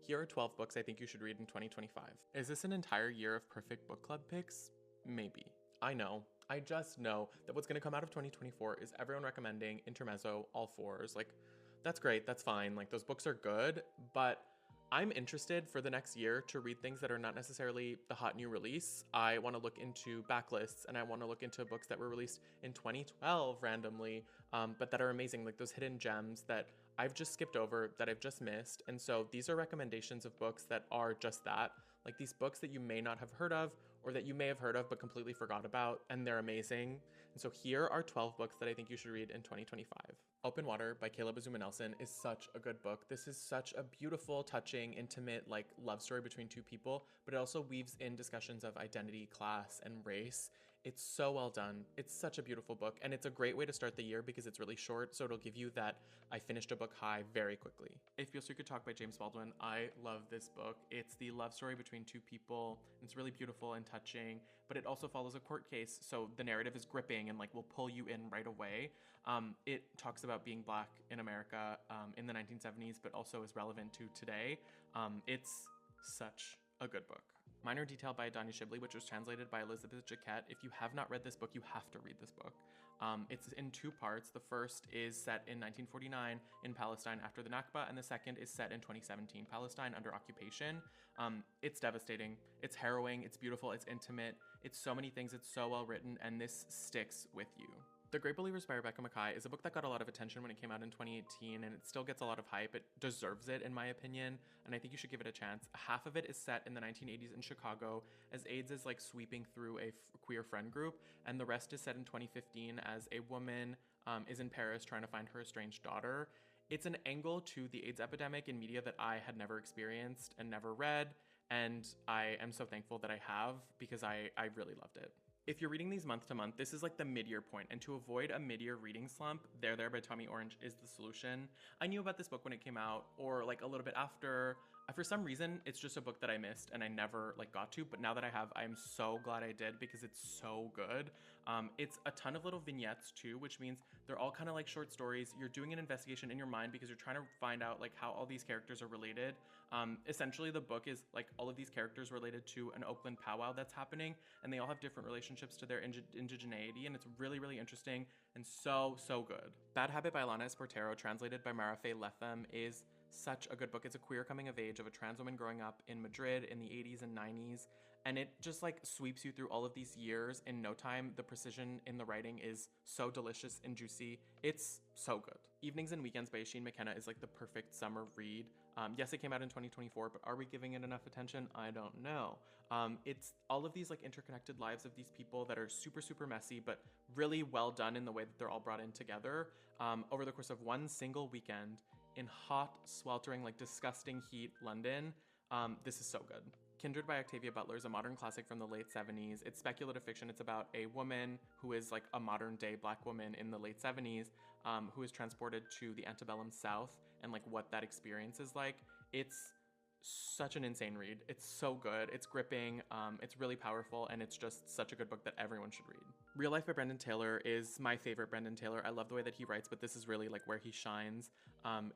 Here are 12 books I think you should read in 2025. Is this an entire year of perfect book club picks? Maybe. I know. I just know that what's going to come out of 2024 is everyone recommending Intermezzo, All Fours. Like, that's great. That's fine. Like, those books are good, but I'm interested for the next year to read things that are not necessarily the hot new release. I want to look into backlists, and I want to look into books that were released in 2012 randomly, but that are amazing, like those hidden gems that I've just skipped over, that I've just missed. And so these are recommendations of books that are just that, like these books that you may not have heard of, or that you may have heard of but completely forgot about, and they're amazing. And so here are 12 books that I think you should read in 2025. Open Water by Caleb Azuma Nelson is such a good book. This is such a beautiful, touching, intimate, like love story between two people, but it also weaves in discussions of identity, class, and race. It's so well done. It's such a beautiful book, and it's a great way to start the year because it's really short, so it'll give you that I finished a book high very quickly. If Feels So You Could Talk by James Baldwin, I love this book. It's the love story between two people. It's really beautiful and touching, but it also follows a court case, so the narrative is gripping and like will pull you in right away. It talks about being Black in America in the 1970s, but also is relevant to today. It's such a good book. Minor Detail by Adanya Shibley, which was translated by Elizabeth Jaquette. If you have not read this book, you have to read this book. It's in two parts. The first is set in 1949 in Palestine after the Nakba, and the second is set in 2017 Palestine under occupation. It's devastating. It's harrowing. It's beautiful. It's intimate. It's so many things. It's so well written, and this sticks with you. The Great Believers by Rebecca Makkai is a book that got a lot of attention when it came out in 2018, and it still gets a lot of hype. It deserves it, in my opinion, and I think you should give it a chance. Half of it is set in the 1980s in Chicago, as AIDS is like sweeping through a queer friend group, and the rest is set in 2015 as a woman is in Paris trying to find her estranged daughter. It's an angle to the AIDS epidemic in media that I had never experienced and never read, and I am so thankful that I have because I really loved it. If you're reading these month to month, this is like the mid-year point, and to avoid a mid-year reading slump, There by Tommy Orange is the solution. I knew about this book when it came out, or like a little bit after. For some reason, it's just a book that I missed and I never like got to, but now that I have, I'm so glad I did because it's so good. It's a ton of little vignettes too, which means they're all kind of like short stories. You're doing an investigation in your mind because you're trying to find out like how all these characters are related. Essentially, the book is like all of these characters related to an Oakland powwow that's happening, and they all have different relationships to their indigeneity, and it's really, really interesting and so good. Bad Habit by Alana Esportero, translated by Mara Faye Lethem, is such a good book. It's a queer coming of age of a trans woman growing up in Madrid in the 80s and 90s, and it just like sweeps you through all of these years in no time. The precision in the writing is so delicious and juicy. It's so good. Evenings and Weekends by Oisin McKenna is like the perfect summer read. Yes, it came out in 2024, but are we giving it enough attention? I don't know. It's all of these like interconnected lives of these people that are super, super messy, but really well done in the way that they're all brought in together over the course of one single weekend in hot, sweltering, like disgusting heat London. This is so good. Kindred by Octavia Butler is a modern classic from the late 70s. It's speculative fiction. It's about a woman who is like a modern day Black woman in the late 70s who is transported to the antebellum South and like what that experience is like. It's such an insane read. It's so good. It's gripping. It's really powerful, and it's just such a good book that everyone should read. Real Life by Brendan Taylor is my favorite Brendan Taylor. I love the way that he writes, but this is really like where he shines.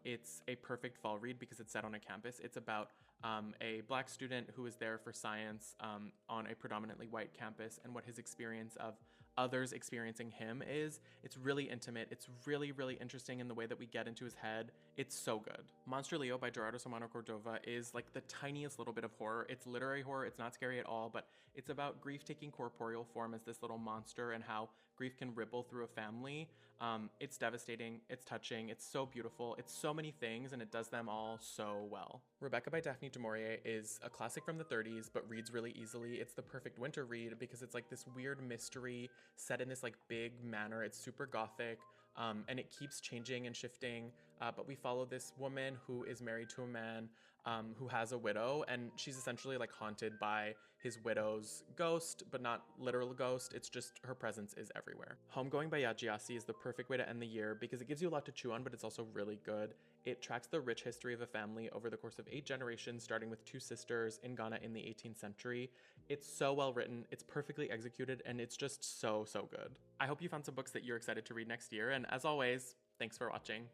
It's a perfect fall read because it's set on a campus. It's about a Black student who is there for science on a predominantly white campus, and what his experience of others experiencing him is. It's really intimate. It's really, really interesting in the way that we get into his head. It's so good. Monster Leo by Gerardo Samano Cordova is like the tiniest little bit of horror. It's literary horror. It's not scary at all, but it's about grief taking corporeal form as this little monster and how grief can ripple through a family. It's devastating. It's touching. It's so beautiful. It's so many things, and it does them all so well. Rebecca by Daphne du Maurier is a classic from the 30s, but reads really easily. It's the perfect winter read because it's like this weird mystery set in this like big manor. It's super gothic, and it keeps changing and shifting. But we follow this woman who is married to a man who has a widow, and she's essentially like haunted by his widow's ghost, but not literal ghost. It's just her presence is everywhere. Homegoing by Yaa Gyasi is the perfect way to end the year because it gives you a lot to chew on, but it's also really good. It tracks the rich history of a family over the course of 8 generations, starting with 2 sisters in Ghana in the 18th century. It's so well written, it's perfectly executed, and it's just so good. I hope you found some books that you're excited to read next year, and as always, thanks for watching.